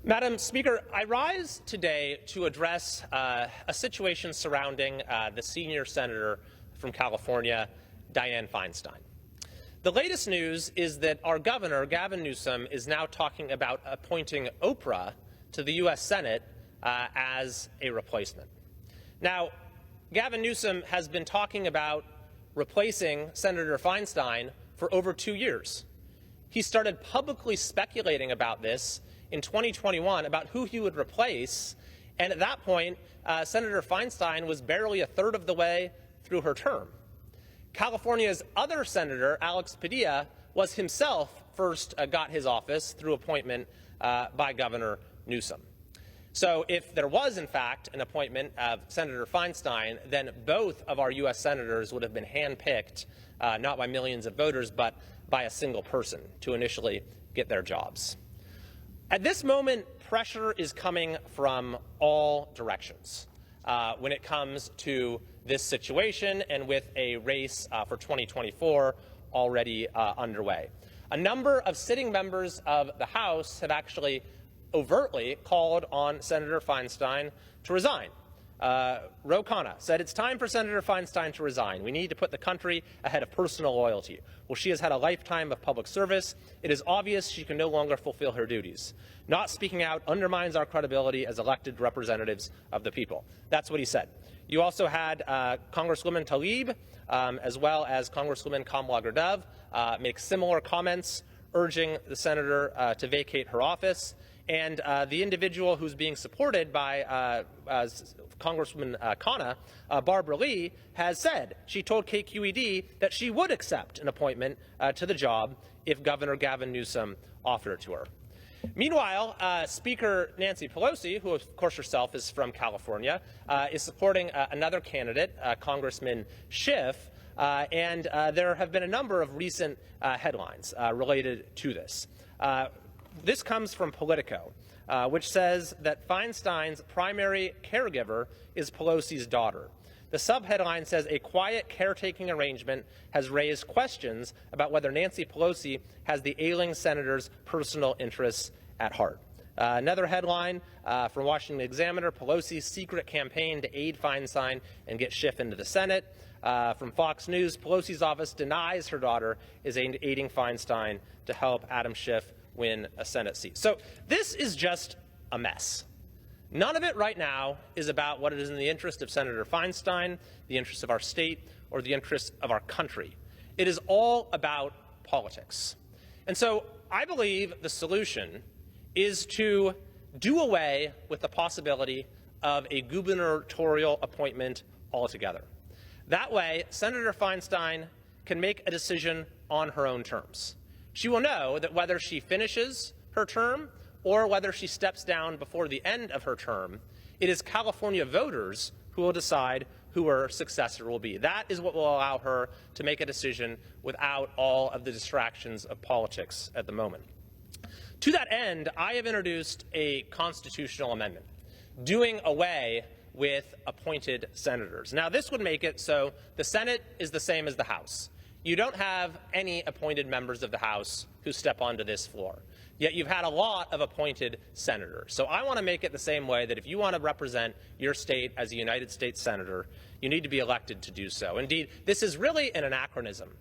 Madam Speaker, I rise today to address a situation surrounding the senior senator from California, Dianne Feinstein. The latest news is that our governor, Gavin Newsom, is now talking about appointing Oprah to the U.S. Senate as a replacement. Now, Gavin Newsom has been talking about replacing Senator Feinstein for over 2 years. He started publicly speculating about this in 2021 about who he would replace, and at that point, Senator Feinstein was barely a third of the way through her term. California's other senator, Alex Padilla, was himself first got his office through appointment by Governor Newsom. So if there was, in fact, an appointment of Senator Feinstein, then both of our U.S. senators would have been handpicked, not by millions of voters, but by a single person to initially get their jobs. At this moment, pressure is coming from all directions when it comes to this situation and with a race for 2024 already underway. A number of sitting members of the House have actually overtly called on Senator Feinstein to resign. Ro Khanna said, "It's time for Senator Feinstein to resign. We need to put the country ahead of personal loyalty. Well, she has had a lifetime of public service. It is obvious she can no longer fulfill her duties. Not speaking out undermines our credibility as elected representatives of the people." That's what he said. You also had Congresswoman Tlaib, as well as Congresswoman Kamala Gurdjieff, make similar comments urging the senator to vacate her office. And the individual who's being supported by Congresswoman Khanna, Barbara Lee, has said, she told KQED that she would accept an appointment to the job if Governor Gavin Newsom offered it to her. Meanwhile, Speaker Nancy Pelosi, who of course herself is from California, is supporting another candidate, Congressman Schiff, and there have been a number of recent headlines related to this. This comes from Politico, which says that Feinstein's primary caregiver is Pelosi's daughter. The subheadline says a quiet caretaking arrangement has raised questions about whether Nancy Pelosi has the ailing senator's personal interests at heart. Another headline from Washington Examiner, Pelosi's secret campaign to aid Feinstein and get Schiff into the Senate. From Fox News, Pelosi's office denies her daughter is aiding Feinstein to help Adam Schiff win a Senate seat. So this is just a mess. None of it right now is about what is in the interest of Senator Feinstein, the interest of our state, or the interest of our country. It is all about politics. And so I believe the solution is to do away with the possibility of a gubernatorial appointment altogether. That way, Senator Feinstein can make a decision on her own terms. She will know that whether she finishes her term or whether she steps down before the end of her term, it is California voters who will decide who her successor will be. That is what will allow her to make a decision without all of the distractions of politics at the moment. To that end, I have introduced a constitutional amendment doing away with appointed senators. Now, this would make it so the Senate is the same as the House. You don't have any appointed members of the House who step onto this floor. Yet you've had a lot of appointed senators. So I want to make it the same way that if you want to represent your state as a United States senator, you need to be elected to do so. Indeed, this is really an anachronism,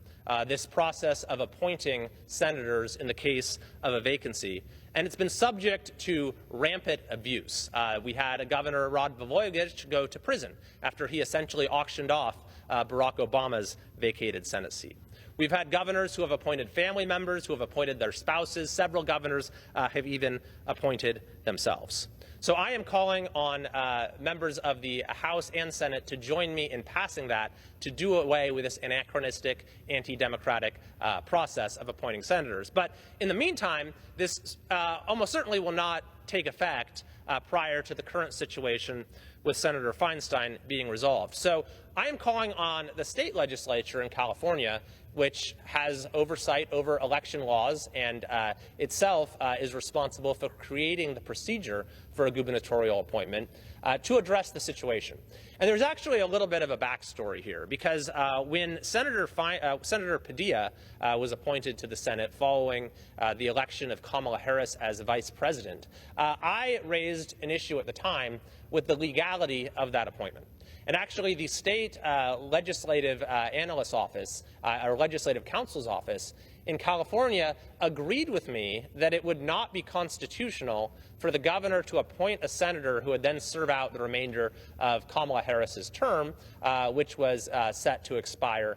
this process of appointing senators in the case of a vacancy. And it's been subject to rampant abuse. We had a Governor, Rod Blagojevich, go to prison after he essentially auctioned off Barack Obama's vacated Senate seat. We've had governors who have appointed family members, who have appointed their spouses. Several governors have even appointed themselves. So I am calling on members of the House and Senate to join me in passing that to do away with this anachronistic, anti-democratic process of appointing senators. But in the meantime, this almost certainly will not take effect prior to the current situation with Senator Feinstein being resolved. So I am calling on the state legislature in California, which has oversight over election laws and itself is responsible for creating the procedure for a gubernatorial appointment, to address the situation. And there's actually a little bit of a backstory here, because when Senator Padilla was appointed to the Senate following the election of Kamala Harris as vice president, I raised an issue at the time with the legality of that appointment. And actually, the state legislative analyst's office, or legislative counsel's office in California, agreed with me that it would not be constitutional for the governor to appoint a senator who would then serve out the remainder of Kamala Harris's term, which was set to expire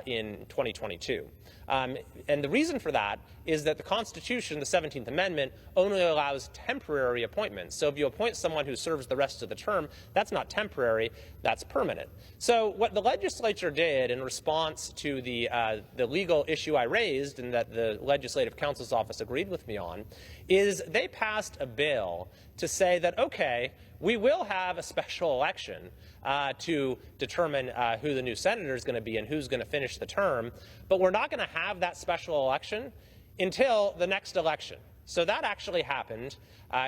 in 2022. And the reason for that is that the Constitution, the 17th Amendment, only allows temporary appointments. So if you appoint someone who serves the rest of the term, that's not temporary, that's permanent. So what the legislature did in response to the legal issue I raised and that the Legislative Counsel's Office agreed with me on, is they passed a bill to say that, okay, we will have a special election to determine who the new senator is going to be and who's going to finish the term, but we're not going to have that special election until the next election. So that actually happened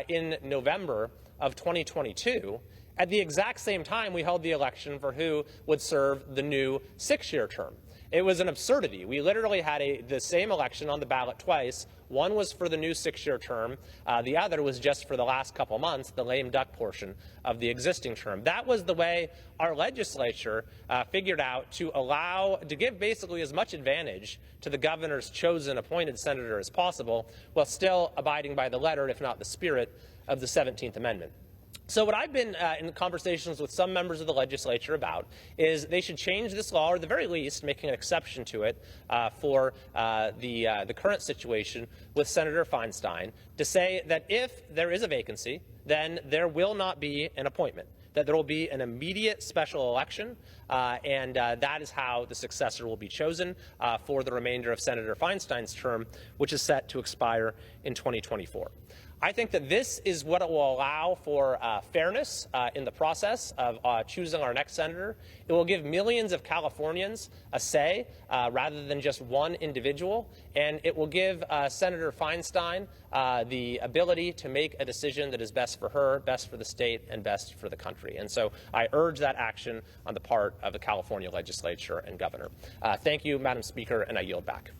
in November of 2022. At the exact same time, we held the election for who would serve the new 6-year term. It was an absurdity. We literally had the same election on the ballot twice. One was for the new 6-year term. The other was just for the last couple months, the lame duck portion of the existing term. That was the way our legislature figured out to give basically as much advantage to the governor's chosen appointed senator as possible, while still abiding by the letter, if not the spirit, of the 17th Amendment. So what I've been in conversations with some members of the legislature about is they should change this law, or at the very least making an exception to it for the current situation with Senator Feinstein, to say that if there is a vacancy, then there will not be an appointment, that there will be an immediate special election, and that is how the successor will be chosen for the remainder of Senator Feinstein's term, which is set to expire in 2024. I think that this is what it will allow for fairness in the process of choosing our next senator. It will give millions of Californians a say rather than just one individual, and it will give Senator Feinstein the ability to make a decision that is best for her, best for the state, and best for the country. And so I urge that action on the part of the California legislature and governor. Thank you, Madam Speaker, and I yield back.